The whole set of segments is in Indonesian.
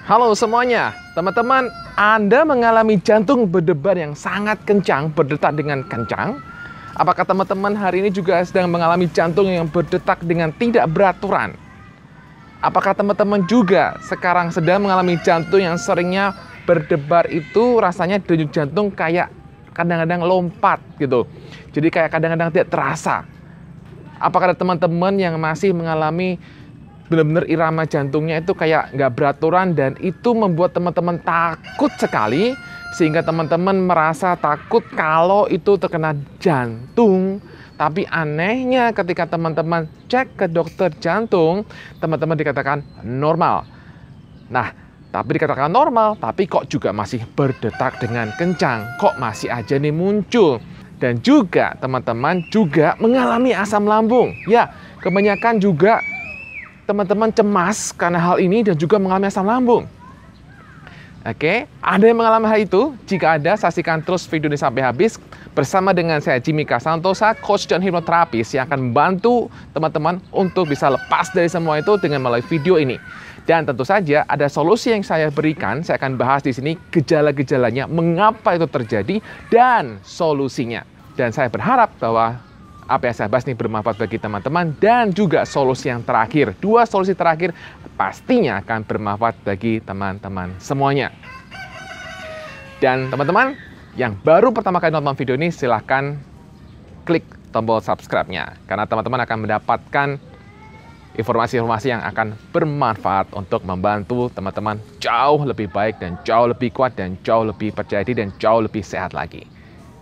Halo semuanya, teman-teman, Anda mengalami jantung berdebar yang sangat kencang, berdetak dengan kencang? Apakah teman-teman hari ini juga sedang mengalami jantung yang berdetak dengan tidak beraturan? Apakah teman-teman juga sekarang sedang mengalami jantung yang seringnya berdebar itu rasanya denyut jantung kayak kadang-kadang lompat gitu. Jadi kayak kadang-kadang tidak terasa. Apakah ada teman-teman yang masih mengalami benar-benar irama jantungnya itu kayak nggak beraturan dan itu membuat teman-teman takut sekali sehingga teman-teman merasa takut kalau itu terkena jantung. Tapi anehnya ketika teman-teman cek ke dokter jantung, teman-teman dikatakan normal. Nah, tapi dikatakan normal, tapi kok juga masih berdetak dengan kencang, kok masih aja nih muncul. Dan juga teman-teman juga mengalami asam lambung. Ya, kebanyakan juga teman-teman cemas karena hal ini dan juga mengalami asam lambung. Oke, ada yang mengalami hal itu? Jika ada, saksikan terus video ini sampai habis bersama dengan saya Jimmy K. Santosa, coach dan hipnoterapis yang akan membantu teman-teman untuk bisa lepas dari semua itu dengan melalui video ini. Dan tentu saja ada solusi yang saya berikan, saya akan bahas di sini gejala-gejalanya, mengapa itu terjadi dan solusinya. Dan saya berharap bahwa apa yang saya bahas ini bermanfaat bagi teman-teman dan juga solusi yang terakhir. Dua solusi terakhir pastinya akan bermanfaat bagi teman-teman semuanya. Dan teman-teman yang baru pertama kali nonton video ini silahkan klik tombol subscribe-nya. Karena teman-teman akan mendapatkan informasi-informasi yang akan bermanfaat untuk membantu teman-teman jauh lebih baik dan jauh lebih kuat dan jauh lebih percaya diri dan jauh lebih sehat lagi.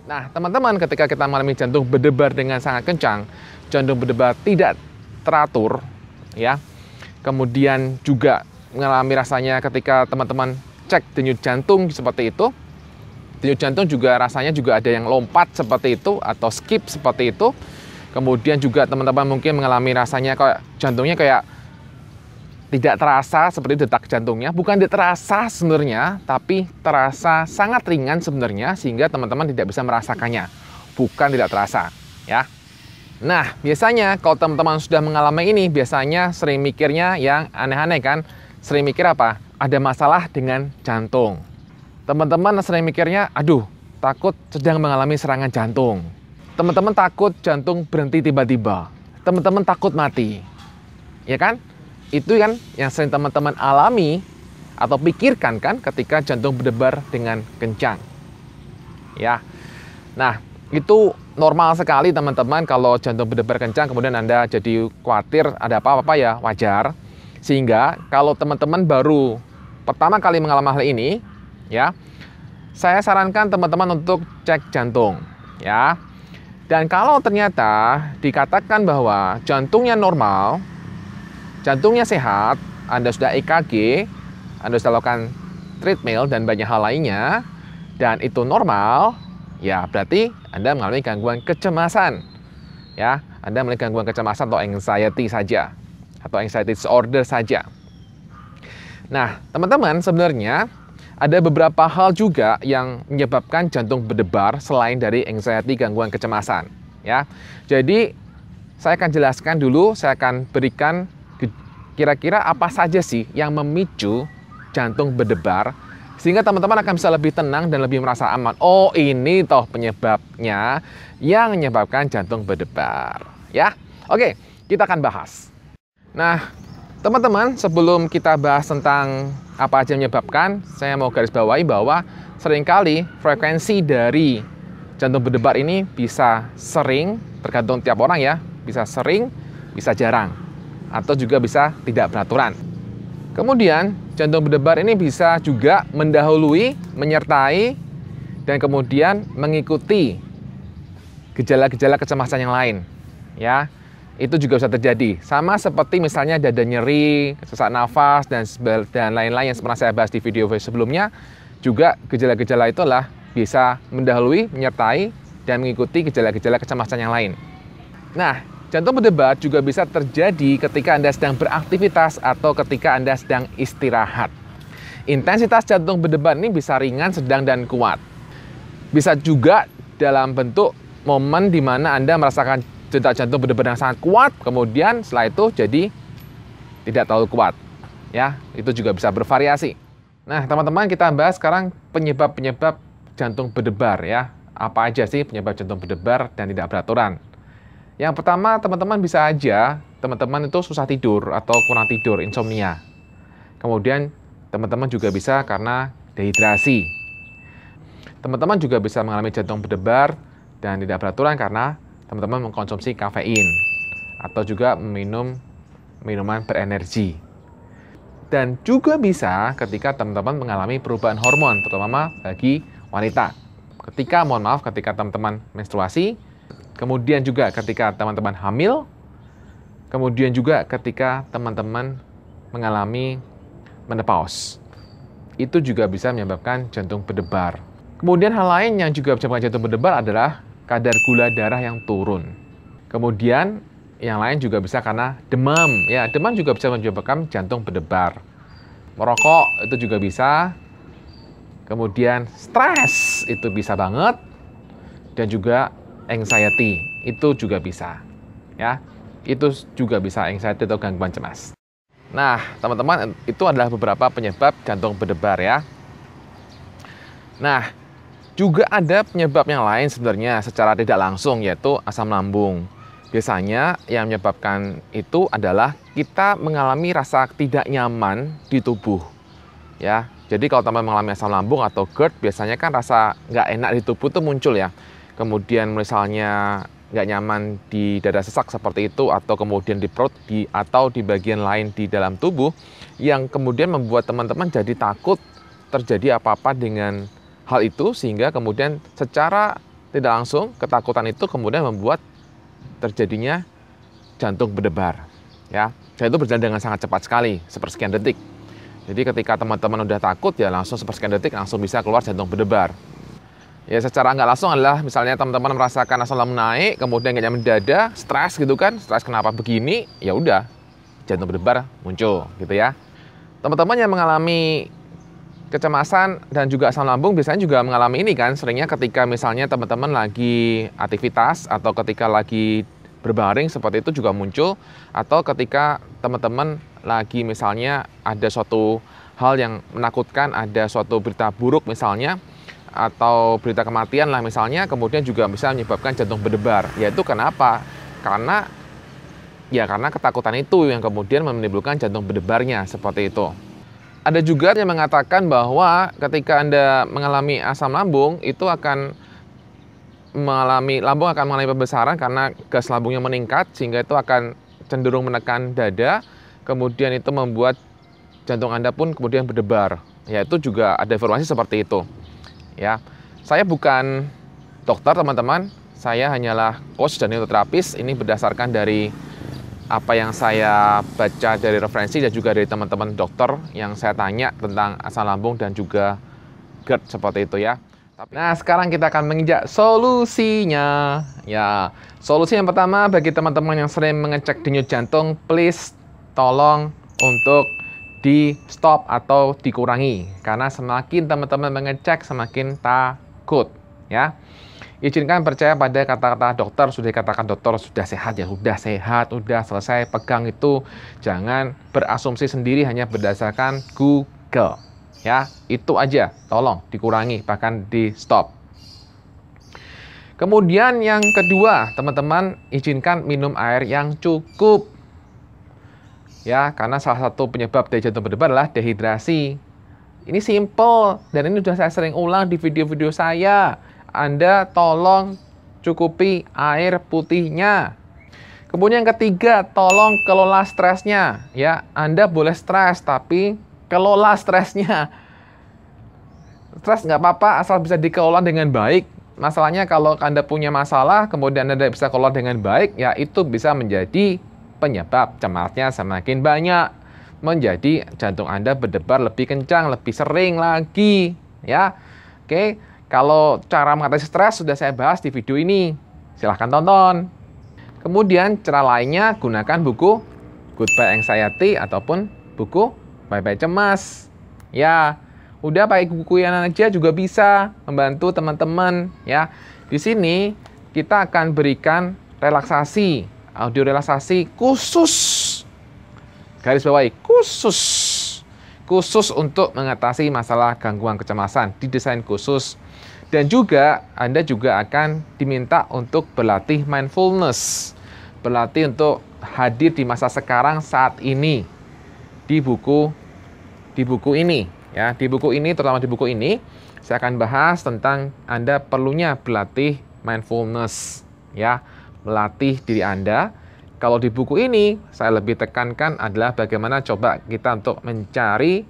Nah, teman-teman, ketika kita mengalami jantung berdebar dengan sangat kencang, jantung berdebar tidak teratur, ya. Kemudian juga mengalami rasanya ketika teman-teman cek denyut jantung seperti itu. Denyut jantung juga rasanya juga ada yang lompat seperti itu atau skip seperti itu. Kemudian juga teman-teman mungkin mengalami rasanya kayak jantungnya kayak tidak terasa seperti detak jantungnya, bukan tidak terasa sebenarnya, tapi terasa sangat ringan sebenarnya sehingga teman-teman tidak bisa merasakannya, bukan tidak terasa, ya. Nah, biasanya kalau teman-teman sudah mengalami ini, biasanya sering mikirnya yang aneh-aneh kan, sering mikir apa? Ada masalah dengan jantung. Teman-teman sering mikirnya, aduh, takut sedang mengalami serangan jantung. Teman-teman takut jantung berhenti tiba-tiba. Teman-teman takut mati, ya kan? Itu kan yang sering teman-teman alami atau pikirkan kan ketika jantung berdebar dengan kencang. Ya. Nah, itu normal sekali teman-teman kalau jantung berdebar kencang kemudian Anda jadi khawatir ada apa-apa ya, wajar. Sehingga kalau teman-teman baru pertama kali mengalami hal ini, ya, saya sarankan teman-teman untuk cek jantung, ya. Dan kalau ternyata dikatakan bahwa jantungnya normal, jantungnya sehat, Anda sudah EKG, Anda sudah lakukan treadmill dan banyak hal lainnya, dan itu normal, ya berarti Anda mengalami gangguan kecemasan. Ya, Anda mengalami gangguan kecemasan atau anxiety saja, atau anxiety disorder saja. Nah, teman-teman, sebenarnya ada beberapa hal juga yang menyebabkan jantung berdebar selain dari anxiety, gangguan kecemasan. Ya, jadi saya akan jelaskan dulu, saya akan berikan kira-kira apa saja sih yang memicu jantung berdebar sehingga teman-teman akan bisa lebih tenang dan lebih merasa aman. Oh, ini toh penyebabnya yang menyebabkan jantung berdebar, ya. Oke, kita akan bahas. Nah, teman-teman, sebelum kita bahas tentang apa aja yang menyebabkan, saya mau garis bawahi bahwa seringkali frekuensi dari jantung berdebar ini bisa sering, tergantung tiap orang ya, bisa sering, bisa jarang, atau juga bisa tidak beraturan. Kemudian jantung berdebar ini bisa juga mendahului, menyertai, dan kemudian mengikuti gejala-gejala kecemasan yang lain. Ya, itu juga bisa terjadi. Sama seperti misalnya dada nyeri, sesak nafas, dan lain-lain yang pernah saya bahas di video sebelumnya, juga gejala-gejala itulah bisa mendahului, menyertai, dan mengikuti gejala-gejala kecemasan yang lain. Nah, jantung berdebar juga bisa terjadi ketika Anda sedang beraktivitas atau ketika Anda sedang istirahat. Intensitas jantung berdebar ini bisa ringan, sedang, dan kuat. Bisa juga dalam bentuk momen di mana Anda merasakan detak jantung berdebar yang sangat kuat, kemudian setelah itu jadi tidak terlalu kuat. Ya, itu juga bisa bervariasi. Nah, teman-teman, kita bahas sekarang penyebab-penyebab jantung berdebar ya. Apa aja sih penyebab jantung berdebar dan tidak beraturan? Yang pertama, teman-teman bisa aja teman-teman itu susah tidur atau kurang tidur, insomnia. Kemudian teman-teman juga bisa karena dehidrasi. Teman-teman juga bisa mengalami jantung berdebar dan tidak beraturan karena teman-teman mengkonsumsi kafein atau juga meminum minuman berenergi. Dan juga bisa ketika teman-teman mengalami perubahan hormon, terutama bagi wanita. Ketika teman-teman menstruasi, kemudian juga ketika teman-teman hamil, kemudian juga ketika teman-teman mengalami menopause. Itu juga bisa menyebabkan jantung berdebar. Kemudian hal lain yang juga bisa menyebabkan jantung berdebar adalah kadar gula darah yang turun. Kemudian yang lain juga bisa karena demam. Ya, demam juga bisa menyebabkan jantung berdebar. Merokok itu juga bisa. Kemudian stres itu bisa banget. Dan juga anxiety itu juga bisa. Ya, itu juga bisa anxiety atau gangguan cemas. Nah, teman-teman, itu adalah beberapa penyebab jantung berdebar ya. Nah, juga ada penyebab yang lain sebenarnya secara tidak langsung, yaitu asam lambung. Biasanya yang menyebabkan itu adalah kita mengalami rasa tidak nyaman di tubuh. Ya, jadi kalau teman mengalami asam lambung atau GERD, biasanya kan rasa nggak enak di tubuh itu muncul ya. Kemudian misalnya nggak nyaman di dada sesak seperti itu, atau kemudian di perut, atau di bagian lain di dalam tubuh, yang kemudian membuat teman-teman jadi takut terjadi apa-apa dengan hal itu, sehingga kemudian secara tidak langsung ketakutan itu kemudian membuat terjadinya jantung berdebar ya. Dan itu berjalan dengan sangat cepat sekali, sepersekian detik. Jadi ketika teman-teman udah takut ya langsung sepersekian detik langsung bisa keluar jantung berdebar. Ya secara nggak langsung adalah misalnya teman-teman merasakan asam lambung naik, kemudian nggak nyaman dada, stres gitu kan, stres kenapa begini, ya udah jantung berdebar muncul gitu ya. Teman-teman yang mengalami kecemasan dan juga asam lambung biasanya juga mengalami ini kan, seringnya ketika misalnya teman-teman lagi aktivitas atau ketika lagi berbaring seperti itu juga muncul, atau ketika teman-teman lagi misalnya ada suatu hal yang menakutkan, ada suatu berita buruk misalnya, atau berita kematian lah misalnya, kemudian juga bisa menyebabkan jantung berdebar. Yaitu kenapa? Karena ketakutan itu yang kemudian menimbulkan jantung berdebarnya seperti itu. Ada juga yang mengatakan bahwa ketika Anda mengalami asam lambung, itu lambung akan mengalami pembesaran karena gas lambungnya meningkat, sehingga itu akan cenderung menekan dada, kemudian itu membuat jantung Anda pun kemudian berdebar. Ya, itu juga ada informasi seperti itu. Ya, saya bukan dokter teman-teman, saya hanyalah coach dan hipnoterapis. Ini berdasarkan dari apa yang saya baca dari referensi dan juga dari teman-teman dokter yang saya tanya tentang asam lambung dan juga GERD seperti itu ya. Nah, sekarang kita akan menginjak solusinya. Ya, solusi yang pertama bagi teman-teman yang sering mengecek denyut jantung, please tolong untuk di stop atau dikurangi. Karena semakin teman-teman mengecek, semakin takut ya. Izinkan percaya pada kata-kata dokter. Sudah dikatakan dokter sudah sehat ya, sudah sehat, sudah selesai, pegang itu. Jangan berasumsi sendiri hanya berdasarkan Google. Ya, itu aja. Tolong dikurangi, bahkan di stop. Kemudian yang kedua, teman-teman izinkan minum air yang cukup. Ya, karena salah satu penyebab dari jantung berdebar adalah dehidrasi. Ini simple dan ini sudah saya sering ulang di video-video saya. Anda tolong cukupi air putihnya. Kemudian yang ketiga, tolong kelola stresnya. Ya, Anda boleh stres, tapi kelola stresnya. Stres nggak apa-apa, asal bisa dikelola dengan baik. Masalahnya kalau Anda punya masalah, kemudian Anda tidak bisa kelola dengan baik, ya itu bisa menjadi penyebab cemasnya semakin banyak. Menjadi jantung Anda berdebar lebih kencang, lebih sering lagi. Ya, oke. Kalau cara mengatasi stres sudah saya bahas di video ini. Silahkan tonton. Kemudian cara lainnya gunakan buku Goodbye Anxiety ataupun buku Bye Bye Cemas. Ya, udah pakai buku yang aja juga bisa membantu teman-teman ya. Di sini kita akan berikan relaksasi, audio relaksasi khusus. Garis bawahi khusus khusus untuk mengatasi masalah gangguan kecemasan, didesain khusus. Dan juga Anda juga akan diminta untuk berlatih mindfulness, berlatih untuk hadir di masa sekarang saat ini di buku ini ya. Di buku ini, terutama di buku ini, saya akan bahas tentang Anda perlunya berlatih mindfulness ya, melatih diri Anda. Kalau di buku ini saya lebih tekankan adalah bagaimana coba kita untuk mencari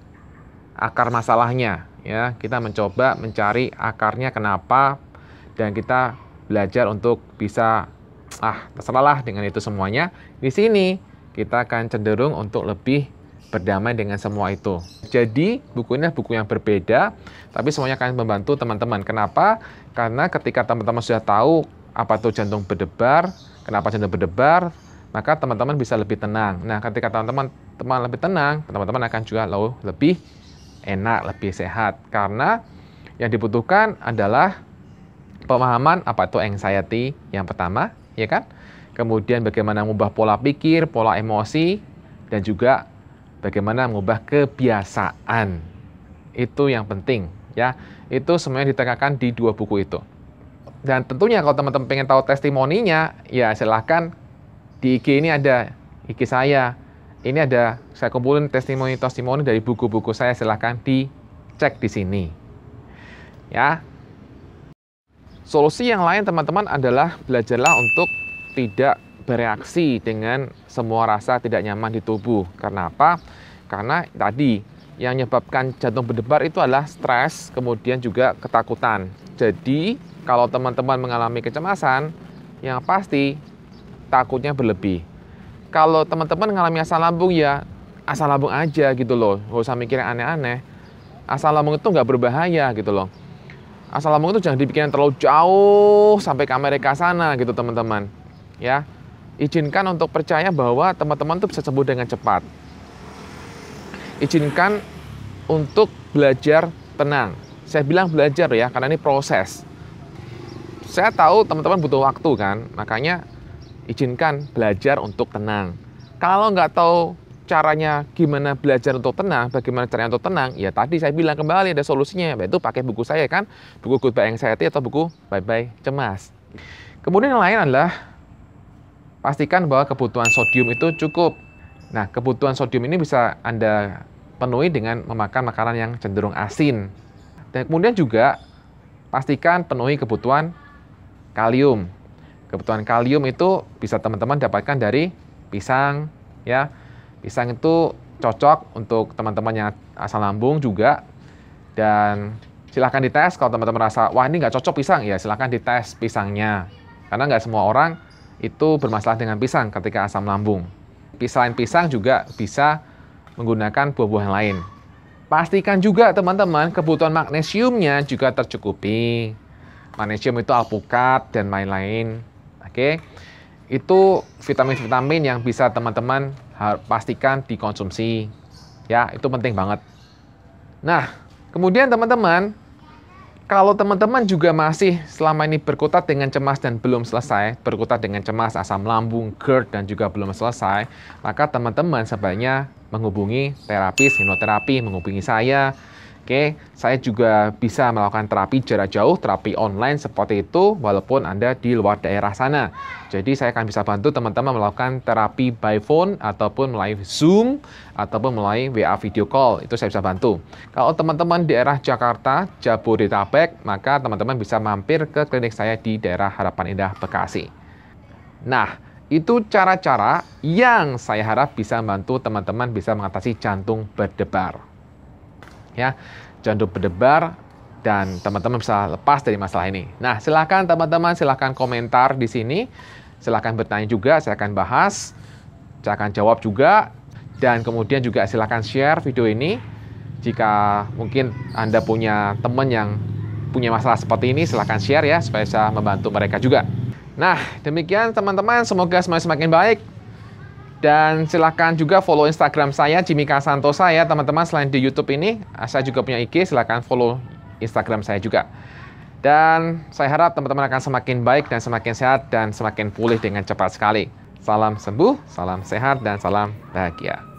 akar masalahnya ya. Kita mencoba mencari akarnya kenapa, dan kita belajar untuk bisa terserahlah dengan itu semuanya. Di sini kita akan cenderung untuk lebih berdamai dengan semua itu. Jadi buku ini buku yang berbeda, tapi semuanya akan membantu teman-teman. Kenapa? Karena ketika teman-teman sudah tahu apa itu jantung berdebar, kenapa jantung berdebar, maka teman-teman bisa lebih tenang. Nah, ketika teman-teman lebih tenang, teman-teman akan juga lebih enak, lebih sehat. Karena yang dibutuhkan adalah pemahaman apa itu anxiety yang pertama, ya kan? Kemudian bagaimana mengubah pola pikir, pola emosi, dan juga bagaimana mengubah kebiasaan. Itu yang penting, ya. Itu semuanya ditekankan di 2 buku itu. Dan tentunya kalau teman-teman pengen tahu testimoninya, ya silahkan di IG ini ada IG saya. Ini ada saya kumpulin testimoni dari buku-buku saya, silahkan dicek di sini. Ya. Solusi yang lain teman-teman adalah belajarlah untuk tidak bereaksi dengan semua rasa tidak nyaman di tubuh. Karena apa? Karena tadi yang menyebabkan jantung berdebar itu adalah stres, kemudian juga ketakutan. Jadi kalau teman-teman mengalami kecemasan, yang pasti takutnya berlebih. Kalau teman-teman mengalami asam lambung, ya asam lambung aja gitu loh, nggak usah mikir yang aneh-aneh. Asam lambung itu nggak berbahaya gitu loh. Asam lambung itu jangan dipikirin terlalu jauh sampai ke Amerika sana gitu teman-teman. Ya, izinkan untuk percaya bahwa teman-teman itu bisa sembuh dengan cepat. Izinkan untuk belajar tenang. Saya bilang belajar ya, karena ini proses. Saya tahu teman-teman butuh waktu kan, makanya izinkan belajar untuk tenang. Kalau nggak tahu caranya gimana belajar untuk tenang, bagaimana caranya untuk tenang, ya tadi saya bilang kembali ada solusinya, yaitu pakai buku saya kan, buku Goodbye Anxiety atau buku Bye Bye Cemas. Kemudian yang lain adalah pastikan bahwa kebutuhan sodium itu cukup. Nah, kebutuhan sodium ini bisa Anda penuhi dengan memakan makanan yang cenderung asin. Dan kemudian juga pastikan penuhi kebutuhan kalium. Kebutuhan kalium itu bisa teman-teman dapatkan dari pisang, ya. Pisang itu cocok untuk teman-teman yang asam lambung juga. Dan silahkan dites kalau teman-teman merasa, wah ini nggak cocok pisang, ya silahkan dites pisangnya. Karena nggak semua orang itu bermasalah dengan pisang ketika asam lambung. Selain pisang juga bisa menggunakan buah-buahan lain. Pastikan juga teman-teman kebutuhan magnesiumnya juga tercukupi. Magnesium itu alpukat dan lain-lain. Oke, itu vitamin-vitamin yang bisa teman-teman pastikan dikonsumsi. Ya, itu penting banget. Nah, kemudian teman-teman, kalau teman-teman juga masih selama ini berkutat dengan cemas dan belum selesai, berkutat dengan cemas, asam lambung, GERD, dan juga belum selesai, maka teman-teman sebaiknya menghubungi terapis, hipnoterapi, menghubungi saya. Oke, saya juga bisa melakukan terapi jarak jauh, terapi online seperti itu, walaupun Anda di luar daerah sana. Jadi saya akan bisa bantu teman-teman melakukan terapi by phone, ataupun melalui Zoom, ataupun melalui WA video call. Itu saya bisa bantu. Kalau teman-teman di daerah Jakarta, Jabodetabek, maka teman-teman bisa mampir ke klinik saya di daerah Harapan Indah, Bekasi. Nah, itu cara-cara yang saya harap bisa membantu teman-teman bisa mengatasi jantung berdebar. Ya, jantung berdebar, dan teman-teman bisa lepas dari masalah ini. Nah, silakan teman-teman, silakan komentar di sini, silakan bertanya juga, saya akan bahas, saya akan jawab juga, dan kemudian juga silakan share video ini. Jika mungkin Anda punya teman yang punya masalah seperti ini, silakan share ya, supaya bisa membantu mereka juga. Nah, demikian teman-teman, semoga semuanya semakin baik. Dan silakan juga follow Instagram saya, Jimmy K. Santosa ya teman-teman. Selain di YouTube ini, saya juga punya IG, silakan follow Instagram saya juga. Dan saya harap teman-teman akan semakin baik dan semakin sehat dan semakin pulih dengan cepat sekali. Salam sembuh, salam sehat, dan salam bahagia.